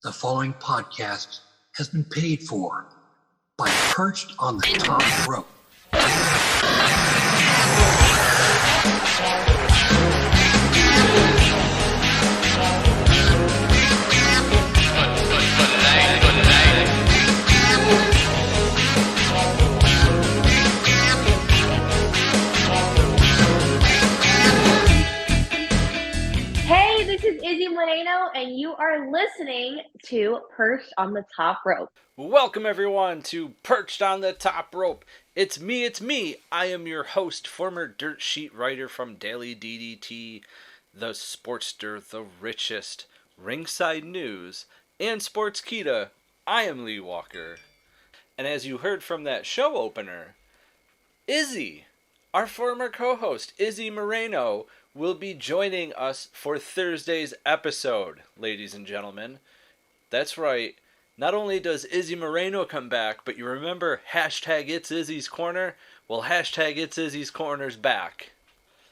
The following podcast has been paid for by Perched on the Top Rope. Hey, this is Izzy Moreno, and you are listening to Perched on the Top Rope. Welcome everyone to Perched on the Top Rope. It's me. I am your host, former dirt sheet writer from Daily DDT, the Sportster, the Richest, Ringside News, and Sportskeeda. I am Lee Walker. And as you heard from that show opener, Izzy, our former co-host, Izzy Moreno, will be joining us for Thursday's episode, ladies and gentlemen. That's right. Not only does Izzy Moreno come back, but you remember hashtag It's Izzy's Corner? Well, hashtag It's Izzy's Corner's back.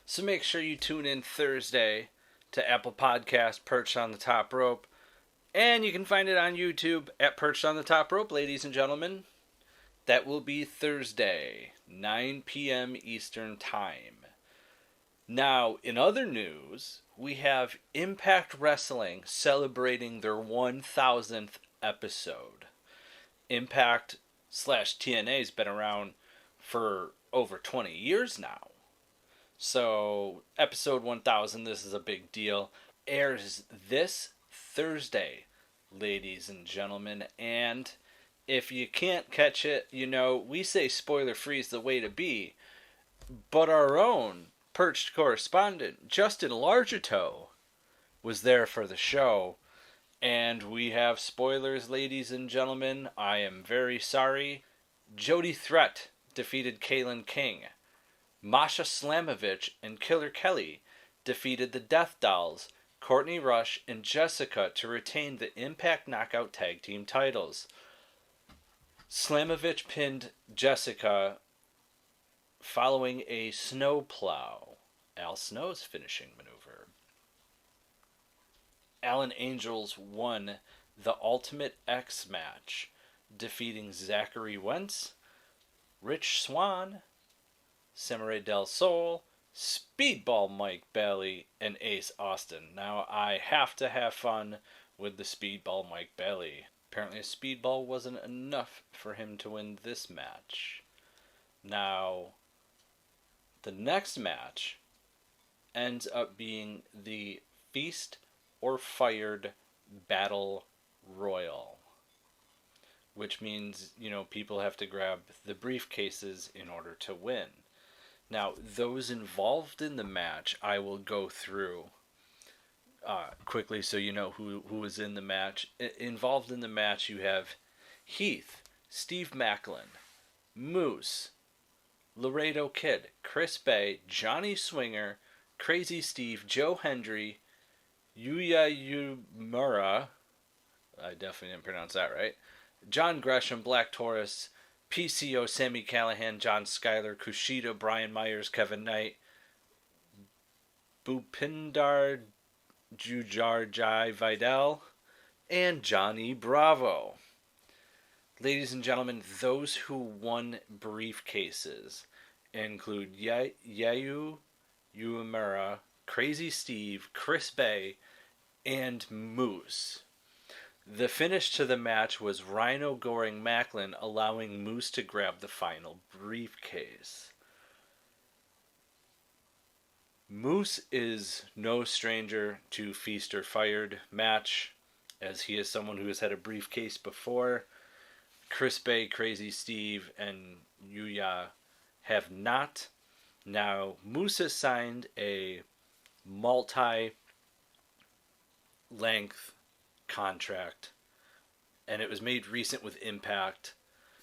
So make sure you tune in Thursday to Apple Podcast Perched on the Top Rope. And you can find it on YouTube at Perched on the Top Rope, ladies and gentlemen. That will be Thursday, 9 p.m. Eastern Time. Now, in other news, we have Impact Wrestling celebrating their 1,000th episode. Impact/TNA has been around for over 20 years now. So, episode 1,000, this is a big deal, airs this Thursday, ladies and gentlemen. And if you can't catch it, we say spoiler-free is the way to be. But our own Perched correspondent, Justin Largetoe, was there for the show. And we have spoilers, ladies and gentlemen. I am very sorry. Jody Threat defeated Kaylin King. Masha Slamovich and Killer Kelly defeated the Death Dolls, Courtney Rush, and Jessica to retain the Impact Knockout Tag Team titles. Slamovich pinned Jessica following a snowplow. Al Snow's finishing maneuver. Alan Angels won the Ultimate X match, defeating Zachary Wentz, Rich Swann, Samurai Del Sol, Speedball Mike Bailey, and Ace Austin. Now, I have to have fun with the Speedball Mike Bailey. Apparently, a speedball wasn't enough for him to win this match. Now, the next match ends up being the Feast or Fired Battle Royal, which means, people have to grab the briefcases in order to win. Now, those involved in the match, I will go through quickly so you know who was in the match. Involved in the match, you have Heath, Steve Macklin, Moose, Laredo Kid, Chris Bay, Johnny Swinger, Crazy Steve, Joe Hendry, Yuya Uemura, I definitely didn't pronounce that right, John Gresham, Black Taurus, PCO, Sammy Callahan, John Schuyler, Kushida, Brian Myers, Kevin Knight, Bhupindar Jujarjai Vidal, and Johnny Bravo. Ladies and gentlemen, those who won briefcases include Yayu Uemura, Crazy Steve, Chris Bay, and Moose. The finish to the match was Rhino Goring Macklin allowing Moose to grab the final briefcase. Moose is no stranger to Feast or Fired match, as he is someone who has had a briefcase before. Chris Bay, Crazy Steve, and Yuya have not. Now, Moose has signed a multi-length contract, and it was made recent with Impact,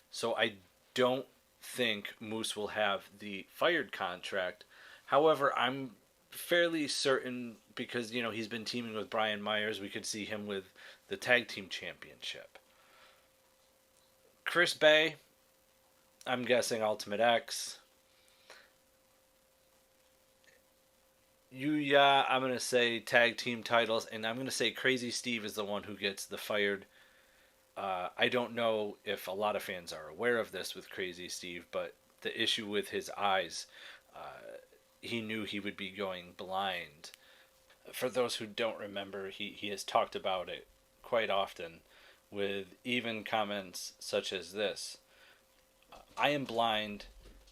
so I don't think Moose will have the Fired contract. However, I'm fairly certain, because, he's been teaming with Brian Myers, we could see him with the Tag Team Championship. Chris Bay, I'm guessing Ultimate X. I'm going to say tag team titles, and I'm going to say Crazy Steve is the one who gets the fired. I don't know if a lot of fans are aware of this with Crazy Steve, but the issue with his eyes, he knew he would be going blind. For those who don't remember, he has talked about it quite often with even comments such as this. I am blind.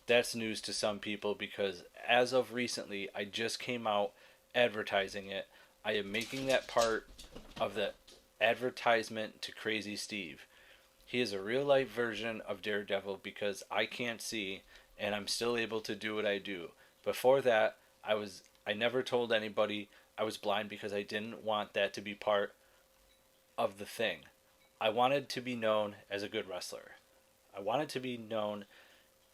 That's news to some people because as of recently, I just came out advertising it. I am making that part of the advertisement to Crazy Steve. He is a real life version of Daredevil because I can't see and I'm still able to do what I do. Before that, I never told anybody I was blind because I didn't want that to be part of the thing. I wanted to be known as a good wrestler. I wanted to be known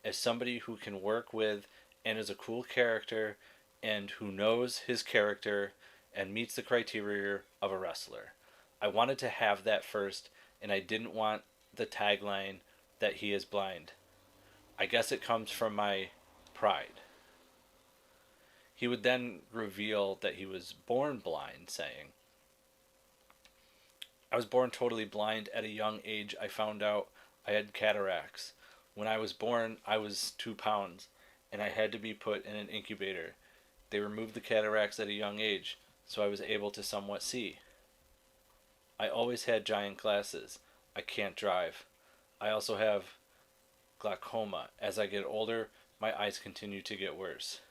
as somebody who can work with and is a cool character and who knows his character and meets the criteria of a wrestler. I wanted to have that first, and I didn't want the tagline that he is blind. I guess it comes from my pride. He would then reveal that he was born blind, saying, I was born totally blind at a young age. I found out I had cataracts. When I was born, I was 2 pounds, and I had to be put in an incubator. They removed the cataracts at a young age, so I was able to somewhat see. I always had giant glasses. I can't drive. I also have glaucoma. As I get older, my eyes continue to get worse.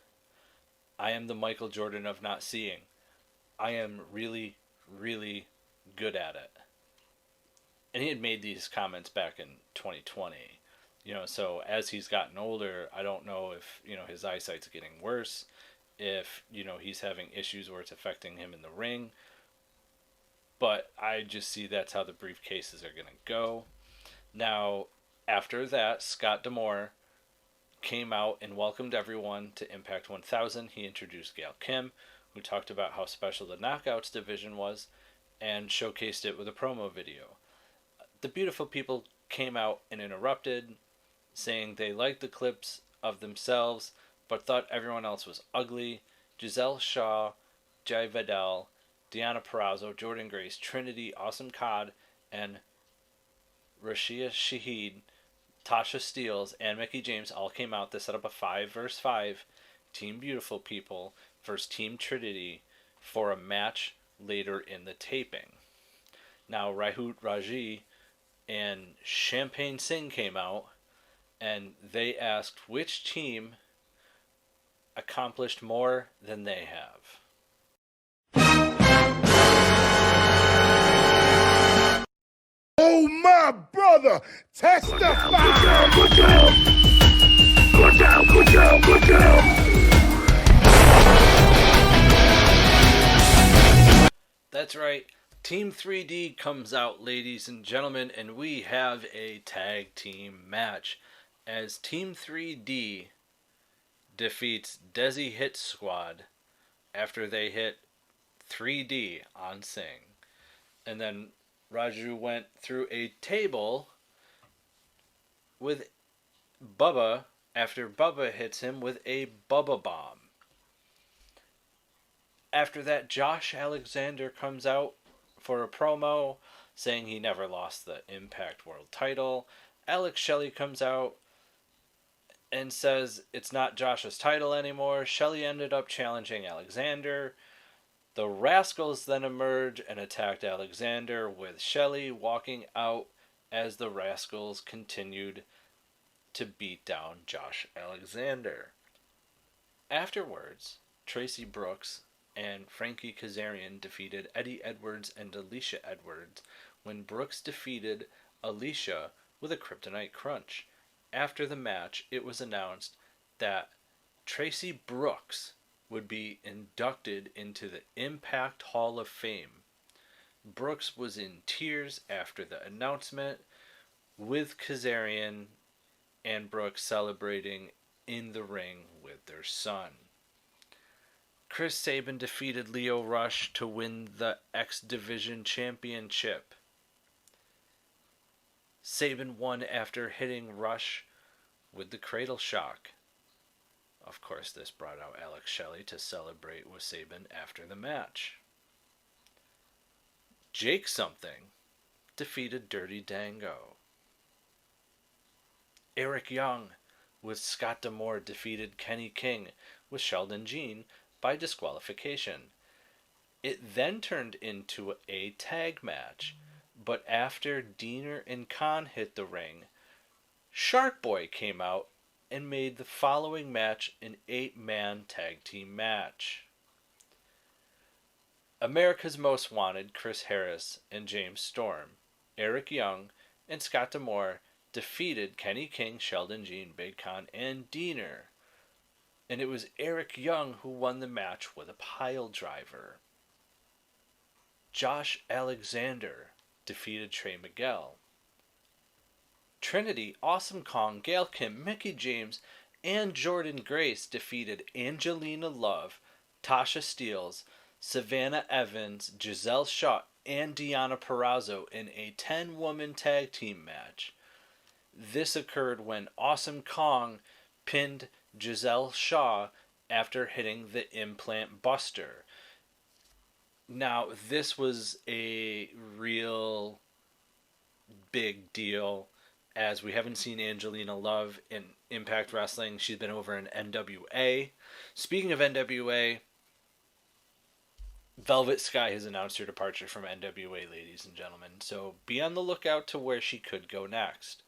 I am the Michael Jordan of not seeing. I am really, really good at it. And he had made these comments back in 2020. So as he's gotten older, I don't know if, his eyesight's getting worse, if, he's having issues where it's affecting him in the ring. But I just see that's how the briefcases are going to go. Now, after that, Scott D'Amore came out and welcomed everyone to Impact 1000. He introduced Gail Kim, who talked about how special the Knockouts division was, and showcased it with a promo video. The beautiful people came out and interrupted, saying they liked the clips of themselves, but thought everyone else was ugly. Giselle Shaw, Jai Vidal, Deanna Purrazzo, Jordan Grace, Trinity, Awesome Cod, and Rashia Shaheed, Tasha Steeles, and Mickey James all came out to set up a 5 vs 5 Team Beautiful People versus Team Trinity for a match later in the taping. Now, Rahut Raji and Champagne Singh came out, and they asked which team accomplished more than they have. Oh, my brother, testify! Good job. That's right. Team 3D comes out, ladies and gentlemen, and we have a tag team match as Team 3D defeats Desi Hit Squad after they hit 3D on Singh. And then Raju went through a table with Bubba after Bubba hits him with a Bubba Bomb. After that, Josh Alexander comes out for a promo saying he never lost the Impact World title. Alex Shelley comes out and says it's not Josh's title anymore. Shelley ended up challenging Alexander. The Rascals then emerge and attacked Alexander, with Shelley walking out as the Rascals continued to beat down Josh Alexander. Afterwards, Tracy Brooks and Frankie Kazarian defeated Eddie Edwards and Alicia Edwards when Brooks defeated Alicia with a Kryptonite Crunch. After the match, it was announced that Tracy Brooks would be inducted into the Impact Hall of Fame. Brooks was in tears after the announcement, with Kazarian and Brooks celebrating in the ring with their son. Chris Sabin defeated Leo Rush to win the X Division Championship. Sabin won after hitting Rush with the Cradle Shock. Of course, this brought out Alex Shelley to celebrate with Sabin after the match. Jake Something defeated Dirty Dango. Eric Young with Scott D'Amore defeated Kenny King with Sheldon Jean by disqualification. It then turned into a tag match, but after Diener and Khan hit the ring, Shark Boy came out and made the following match an 8-man tag team match. America's Most Wanted, Chris Harris and James Storm, Eric Young, and Scott D'Amore defeated Kenny King, Sheldon Jean, Big Con, and Diener. And it was Eric Young who won the match with a pile driver. Josh Alexander defeated Trey Miguel. Trinity, Awesome Kong, Gail Kim, Mickie James, and Jordan Grace defeated Angelina Love, Tasha Steelz, Savannah Evans, Giselle Shaw, and Deonna Purrazzo in a 10-woman tag team match. This occurred when Awesome Kong pinned Giselle Shaw after hitting the implant buster. Now, this was a real big deal, as we haven't seen Angelina Love in Impact Wrestling. She's been over in NWA. Speaking of NWA, Velvet Sky has announced her departure from NWA, ladies and gentlemen. So be on the lookout to where she could go next.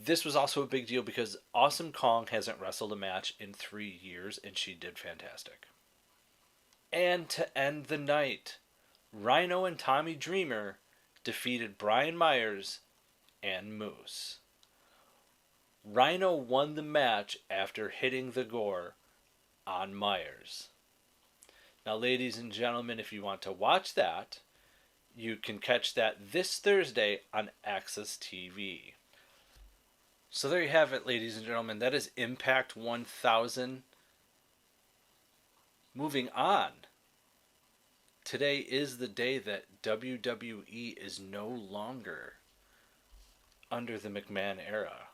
This was also a big deal because Awesome Kong hasn't wrestled a match in 3 years, and she did fantastic. And to end the night, Rhino and Tommy Dreamer defeated Brian Myers and Moose. Rhino won the match after hitting the gore on Myers. Now, ladies and gentlemen, if you want to watch that, you can catch that this Thursday on Access TV. So there you have it, ladies and gentlemen. That is Impact 1000. Moving on. Today is the day that WWE is no longer under the McMahon era.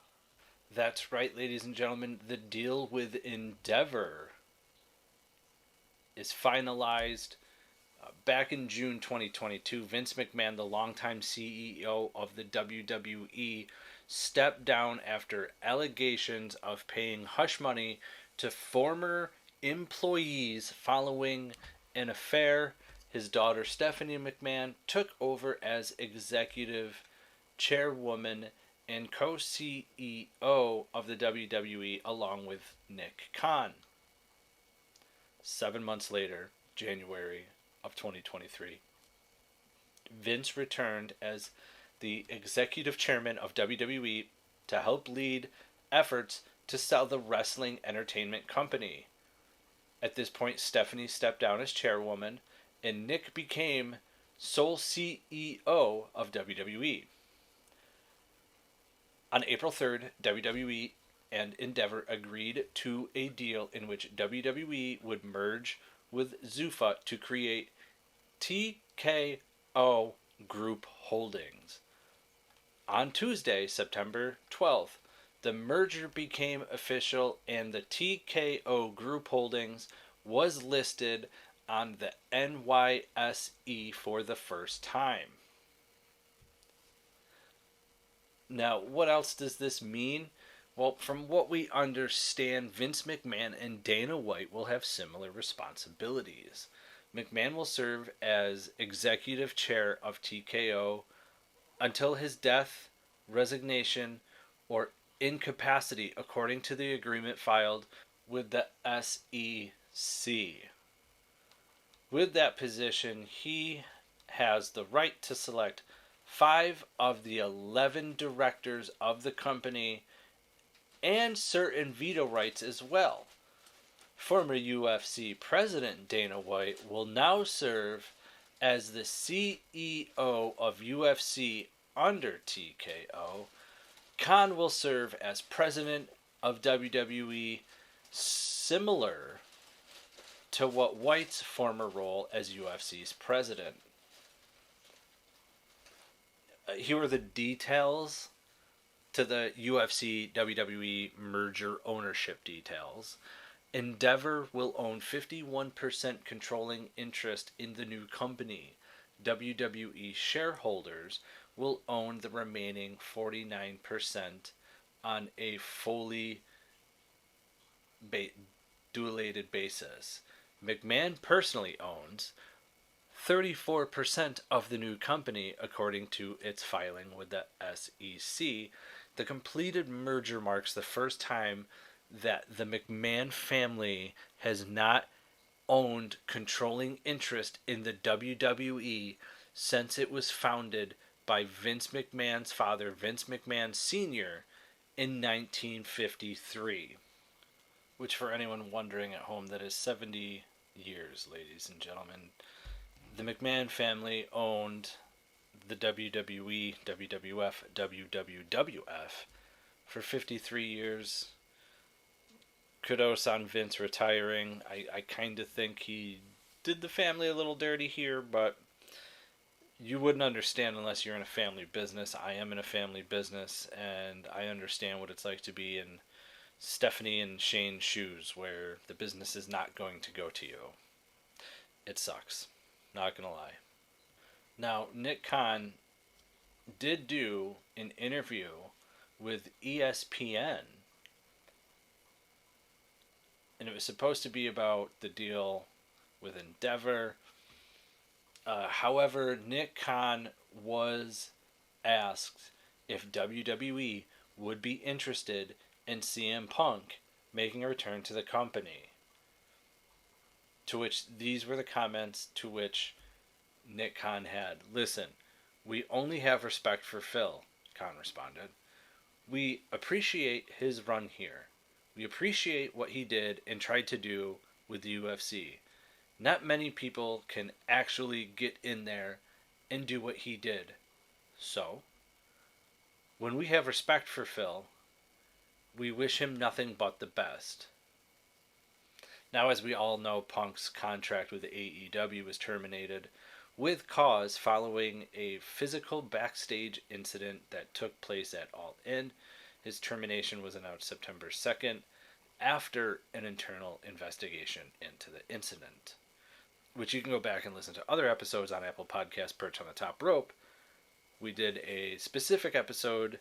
That's right, ladies and gentlemen. The deal with Endeavor is finalized. Back in June 2022, Vince McMahon, the longtime CEO of the WWE, stepped down after allegations of paying hush money to former employees following an affair. His daughter Stephanie McMahon took over as executive chairwoman and co-CEO of the WWE along with Nick Khan. 7 months later, January of 2023, Vince returned as the executive chairman of WWE to help lead efforts to sell the wrestling entertainment company. At this point, Stephanie stepped down as chairwoman, and Nick became sole CEO of WWE. On April 3rd, WWE and Endeavor agreed to a deal in which WWE would merge with Zuffa to create TKO Group Holdings. On Tuesday, September 12th, the merger became official and the TKO Group Holdings was listed on the NYSE for the first time. Now, what else does this mean? Well, from what we understand, Vince McMahon and Dana White will have similar responsibilities. McMahon will serve as executive chair of TKO until his death, resignation, or incapacity, according to the agreement filed with the SEC. With that position, he has the right to select 5 of the 11 directors of the company and certain veto rights as well. Former UFC President Dana White will now serve as the CEO of UFC under TKO. Khan will serve as president of WWE, similar to what White's former role as UFC's president. Here are the details to the UFC WWE merger ownership details. Endeavor will own 51% controlling interest in the new company. WWE shareholders will own the remaining 49% on a fully dualated basis. McMahon personally owns 34% of the new company, according to its filing with the SEC. The completed merger marks the first time that the McMahon family has not owned controlling interest in the WWE since it was founded by Vince McMahon's father, Vince McMahon Senior, in 1953. Which, for anyone wondering at home, that is 70 years, ladies and gentlemen. The McMahon family owned the WWE, WWF, WWF for 53 years. Kudos on Vince retiring. I kind of think he did the family a little dirty here, but you wouldn't understand unless you're in a family business. I am in a family business, and I understand what it's like to be in Stephanie and Shane's shoes, where the business is not going to go to you. It sucks. Not gonna lie. Now, Nick Khan did do an interview with ESPN, and it was supposed to be about the deal with Endeavor. However, Nick Khan was asked if WWE would be interested in CM Punk making a return to the company. To which these were the comments to which Nick Khan had. Listen, we only have respect for Phil, Khan responded. We appreciate his run here. We appreciate what he did and tried to do with the UFC. Not many people can actually get in there and do what he did. So, when we have respect for Phil, we wish him nothing but the best. Now, as we all know, Punk's contract with AEW was terminated with cause following a physical backstage incident that took place at All In. His termination was announced September 2nd after an internal investigation into the incident, which you can go back and listen to other episodes on Apple Podcasts, Perched on the Top Rope. We did a specific episode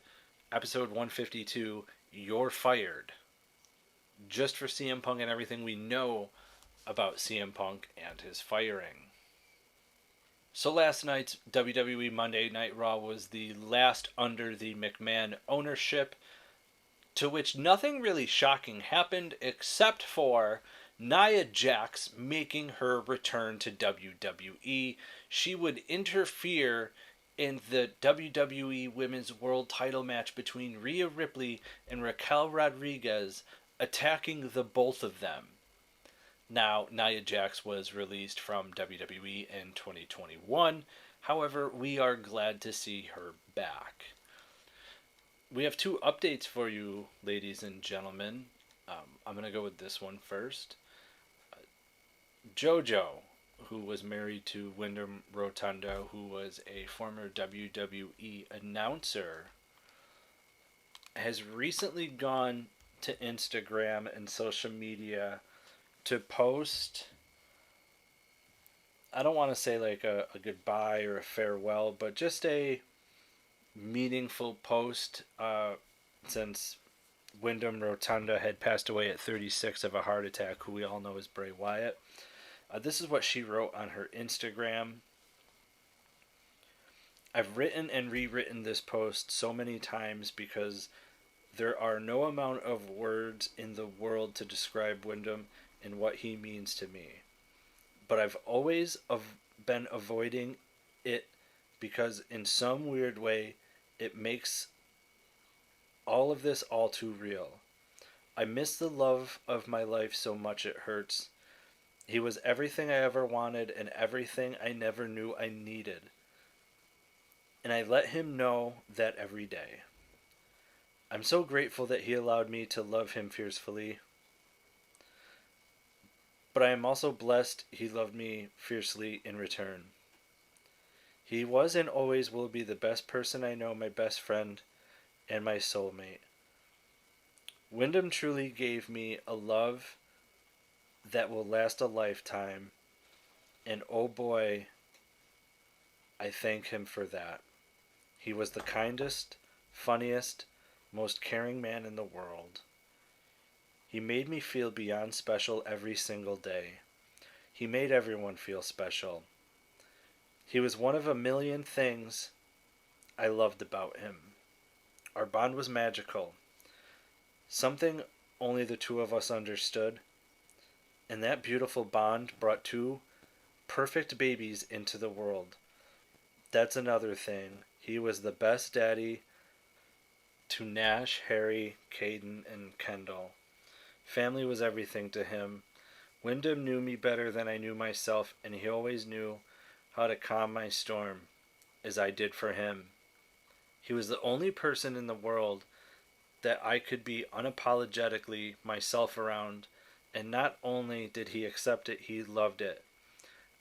152, You're Fired, just for CM Punk and everything we know about CM Punk and his firing. So last night's WWE Monday Night Raw was the last under the McMahon ownership, to which nothing really shocking happened except for Nia Jax making her return to WWE. She would interfere in the WWE Women's World Title match between Rhea Ripley and Raquel Rodriguez, attacking the both of them. Now, Nia Jax was released from WWE in 2021. However, we are glad to see her back. We have two updates for you, ladies and gentlemen. I'm going to go with this one first. JoJo, who was married to Wyndham Rotunda, who was a former WWE announcer, has recently gone to Instagram and social media to post, I don't want to say like a goodbye or a farewell, but just a meaningful post, since Wyndham Rotunda had passed away at 36 of a heart attack, who we all know as Bray Wyatt. This is what she wrote on her Instagram. I've written and rewritten this post so many times because there are no amount of words in the world to describe Wyndham and what he means to me. But I've always been avoiding it because in some weird way it makes all of this all too real. I miss the love of my life so much it hurts. He was everything I ever wanted and everything I never knew I needed. And I let him know that every day. I'm so grateful that he allowed me to love him fiercely. But I am also blessed he loved me fiercely in return. He was and always will be the best person I know, my best friend, and my soulmate. Wyndham truly gave me a love that will last a lifetime, and oh boy, I thank him for that. He was the kindest, funniest, most caring man in the world. He made me feel beyond special every single day. He made everyone feel special. He was one of a million things I loved about him. Our bond was magical, something only the two of us understood, and that beautiful bond brought two perfect babies into the world. That's another thing. He was the best daddy to Nash, Harry, Caden, and Kendall. Family was everything to him. Wyndham knew me better than I knew myself, and he always knew how to calm my storm, as I did for him. He was the only person in the world that I could be unapologetically myself around, and not only did he accept it, he loved it.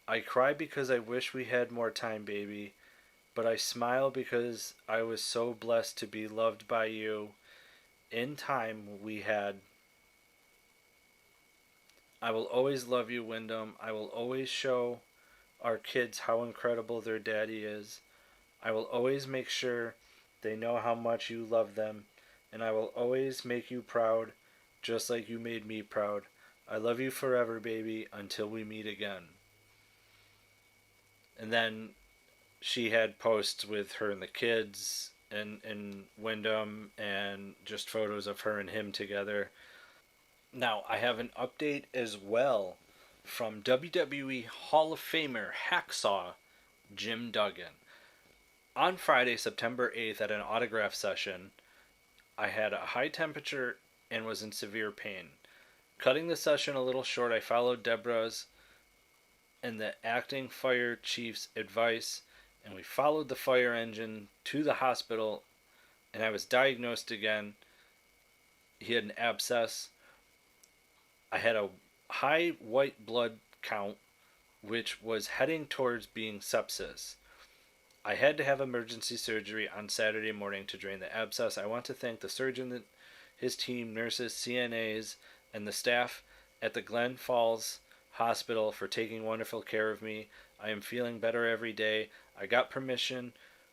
I cry because I wish we had more time, baby, but I smile because I was so blessed to be loved by you. In time we had. I will always love you, Wyndham. I will always show our kids how incredible their daddy is. I will always make sure they know how much you love them, and I will always make you proud, just like you made me proud. I love you forever, baby, until we meet again. And then she had posts with her and the kids and Wyndham, and just photos of her and him together. Now, I have an update as well from WWE Hall of Famer Hacksaw Jim Duggan. On Friday, September 8th, at an autograph session, I had a high temperature and was in severe pain. Cutting the session a little short, I followed Deborah's and the acting fire chief's advice, and we followed the fire engine to the hospital, and I was diagnosed again. He had an abscess. I had a high white blood count, which was heading towards being sepsis. I had to have emergency surgery on Saturday morning to drain the abscess. I want to thank the surgeon, his team, nurses, CNAs, and the staff at the Glen Falls Hospital for taking wonderful care of me. I am feeling better every day. I got permission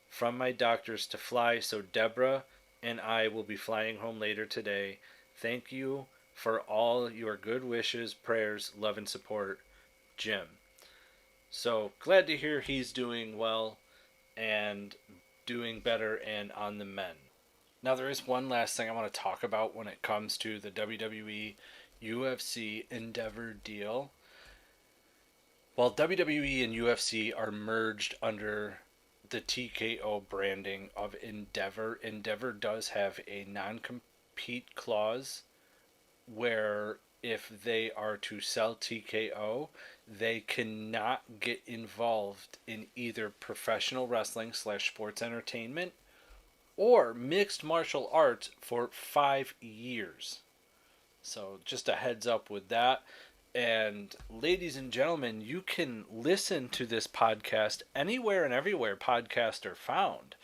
from my doctors to fly, so Deborah and I will be flying home later today. Thank you for all your good wishes, prayers, love, and support, Jim. So glad to hear he's doing well and doing better and on the mend. Now, there is one last thing I want to talk about when it comes to the WWE UFC Endeavor deal. While WWE and UFC are merged under the TKO branding of Endeavor, Endeavor does have a non-compete clause where if they are to sell TKO, they cannot get involved in either professional wrestling / sports entertainment or mixed martial arts for 5 years. So just a heads up with that. And ladies and gentlemen, you can listen to this podcast anywhere and everywhere podcasts are found.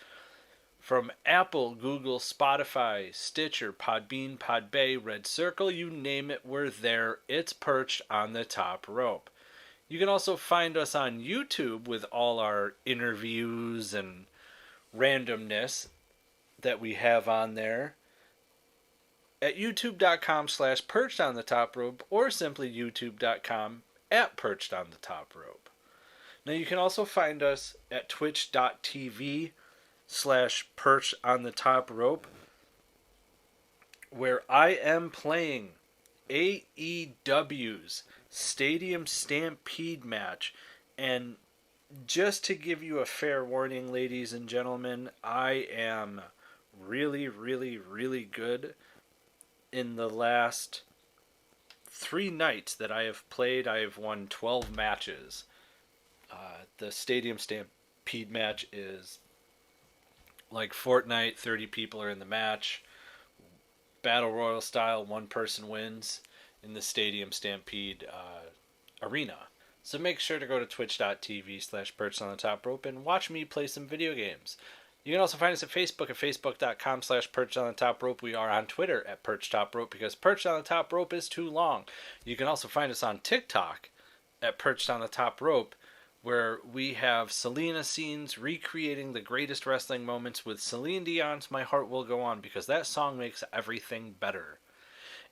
From Apple, Google, Spotify, Stitcher, Podbean, Podbay, Red Circle, you name it, we're there. It's Perched on the Top Rope. You can also find us on YouTube with all our interviews and randomness that we have on there at youtube.com/perched on the top rope, or simply youtube.com/perched on the top rope. Now you can also find us at twitch.tv/perched on the top rope, where I am playing AEW's Stadium Stampede match. And just to give you a fair warning, ladies and gentlemen, I am really, really, really good. In the last 3 nights that I have played, I have won 12 matches. The Stadium Stampede match is like Fortnite, 30 people are in the match. Battle Royal style, 1 person wins in the Stadium Stampede arena. So make sure to go to twitch.tv/perched on the top rope and watch me play some video games. You can also find us at facebook.com/Perched on the Top Rope. We are on Twitter at Perched Top Rope because Perched on the Top Rope is too long. You can also find us on TikTok at Perched on the Top Rope, where we have Selena scenes recreating the greatest wrestling moments with Celine Dion's My Heart Will Go On, because that song makes everything better,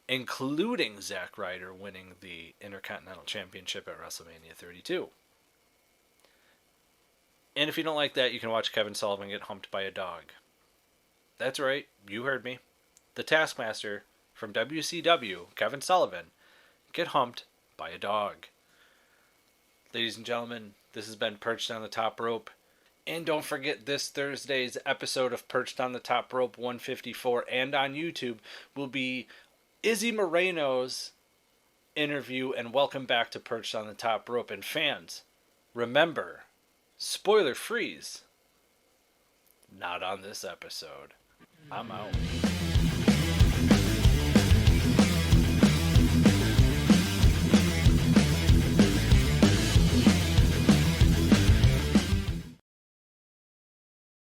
including Zack Ryder winning the Intercontinental Championship at WrestleMania 32. And if you don't like that, you can watch Kevin Sullivan get humped by a dog. That's right, you heard me. The Taskmaster from WCW, Kevin Sullivan, get humped by a dog. Ladies and gentlemen, this has been Perched on the Top Rope. And don't forget, this Thursday's episode of Perched on the Top Rope 154 and on YouTube will be Izzy Moreno's interview and welcome back to Perched on the Top Rope. And fans, remember, spoiler freeze. Not on this episode. I'm out.